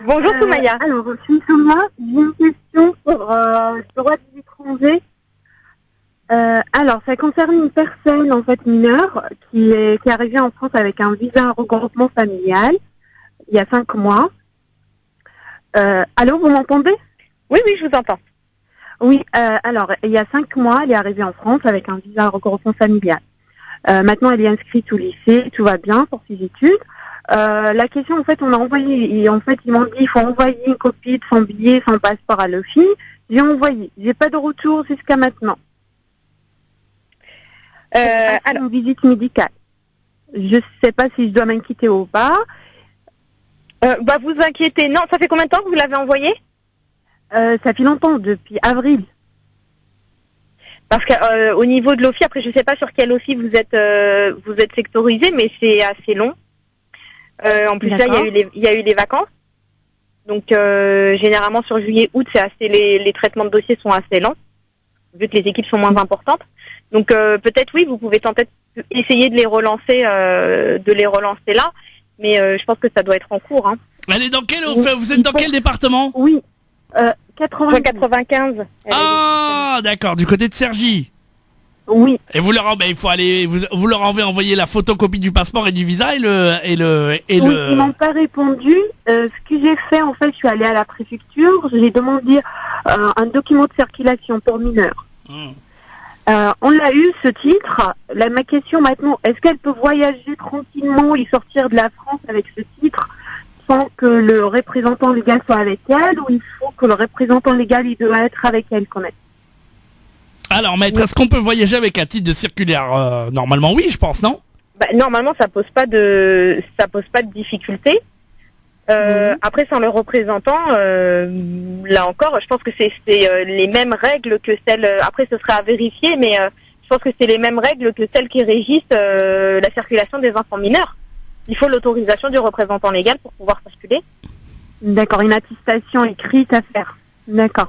Bonjour Soumaya. Alors, je suis Soumaya. J'ai une question sur le droit des étrangers. Alors, ça concerne une personne en fait mineure qui est arrivée en France avec un visa regroupement familial il y a 5 mois. Allô, vous m'entendez? Oui, je vous entends. Oui, alors, il y a 5 mois, elle est arrivée en France avec un visa regroupement familial. Maintenant, elle est inscrite au lycée, tout va bien pour ses études. La question, en fait, on a envoyé, et en fait, ils m'ont dit il faut envoyer une copie de son billet, son passeport à l'office. J'ai envoyé, j'ai pas de retour jusqu'à maintenant. Alors, une visite médicale. Je sais pas si je dois m'inquiéter ou pas. Vous inquiétez. Non, ça fait combien de temps que vous l'avez envoyé? Ça fait longtemps, depuis avril. Parce que au niveau de l'OFI, après je sais pas sur quel OFI vous êtes sectorisé, mais c'est assez long. En plus là, il y a eu les vacances. Donc généralement sur juillet-août, c'est assez les traitements de dossiers sont assez lents, vu que les équipes sont moins importantes. Donc peut-être oui, vous pouvez essayer de les relancer là, mais je pense que ça doit être en cours. Hein. Elle est dans vous êtes dans quel département? Oui, 95. Ah, d'accord, du côté de Cergy. Oui. Et vous leur avez envoyé la photocopie du passeport et du visa Ils m'ont pas répondu. Ce que j'ai fait, en fait, je suis allée à la préfecture, j'ai demandé un document de circulation pour mineurs. On l'a eu, ce titre. Ma question maintenant, est-ce qu'elle peut voyager tranquillement et sortir de la France avec ce titre sans que le représentant légal soit avec elle, ou il faut que le représentant légal il doit être avec elle quand même? Alors maître, est-ce qu'on peut voyager avec un titre de circulaire? Normalement oui, je pense, non? Normalement ça pose pas de difficulté. Après sans le représentant, là encore, je pense que c'est les mêmes règles que celles. Après ce serait à vérifier, mais je pense que c'est les mêmes règles que celles qui régissent la circulation des enfants mineurs. Il faut l'autorisation du représentant légal pour pouvoir circuler. D'accord, une attestation écrite à faire. D'accord.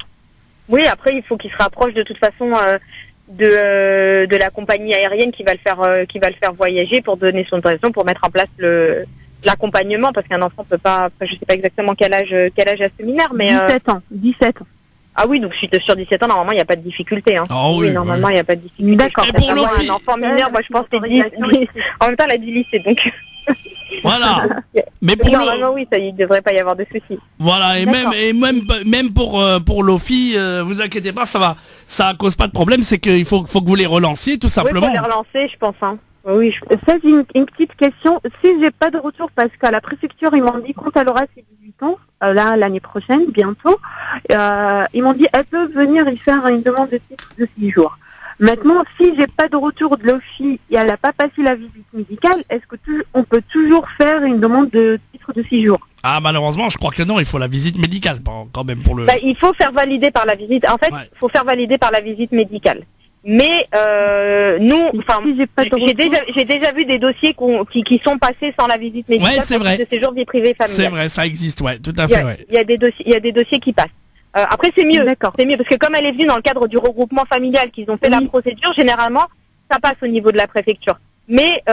Oui, après il faut qu'il se rapproche de toute façon de la compagnie aérienne qui va le faire voyager pour donner son autorisation pour mettre en place l'accompagnement, parce qu'un enfant peut pas. Après, je sais pas exactement quel âge a ce mineur, mais 17 ans. Ah oui, donc sur 17 ans, normalement, il n'y a pas de difficulté. Hein. Oh oui, normalement, il n'y a pas de difficulté. D'accord. Et pour l'OFI, un enfant mineur, moi, je pense que c'est 10. En même temps, elle a dit lycée, donc. Voilà. Mais pour normalement, oui, il ne devrait pas y avoir de soucis. Voilà, et même pour l'OFI, vous inquiétez pas, ça cause pas de problème, c'est qu'il faut que vous les relanciez, tout simplement. Oui, il faut les relancer, je pense. Hein. Oui, ça, j'ai une petite question. Si j'ai pas de retour, parce qu'à la préfecture, ils m'ont dit quand elle aura ses 18 ans, là, l'année prochaine, bientôt, ils m'ont dit elle peut venir y faire une demande de titre de 6 jours. Maintenant, si j'ai pas de retour de l'OFI et elle n'a pas passé la visite médicale, est-ce que on peut toujours faire une demande de titre de 6 jours? Ah, malheureusement, je crois que non, il faut la visite médicale quand même pour le... il faut faire valider par la visite. En fait, il faut faire valider par la visite médicale. Mais nous, j'ai déjà vu des dossiers qui sont passés sans la visite médicale. Ouais, c'est vrai. De séjour vie privée familiale. C'est vrai, ça existe, ouais, tout à fait. Il y a des dossiers qui passent. Après, c'est mieux. D'accord. C'est mieux parce que comme elle est venue dans le cadre du regroupement familial, qu'ils ont fait la procédure, généralement, ça passe au niveau de la préfecture. Mais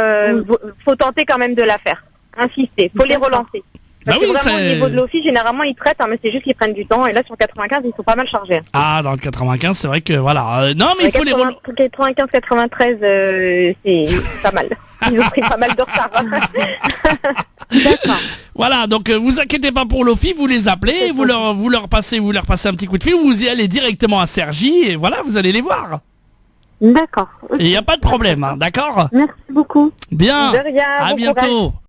faut tenter quand même de la faire. Insister, faut les relancer. Parce que vraiment, au niveau de l'office, généralement, ils traitent, mais c'est juste qu'ils prennent du temps. Et là, sur 95, ils sont pas mal chargés. Ah, dans le 95, c'est vrai que, voilà. Non, mais il faut les relancer. 95-93, c'est pas mal. Ils ont pris pas mal de retard. D'accord. Voilà, donc vous inquiétez pas pour l'OFI, vous les appelez, vous leur passez un petit coup de fil, vous y allez directement à Cergy, et voilà, vous allez les voir. D'accord. Et il n'y a pas de problème, hein, d'accord? Merci beaucoup. Bien. De rien, à bon bientôt. courage.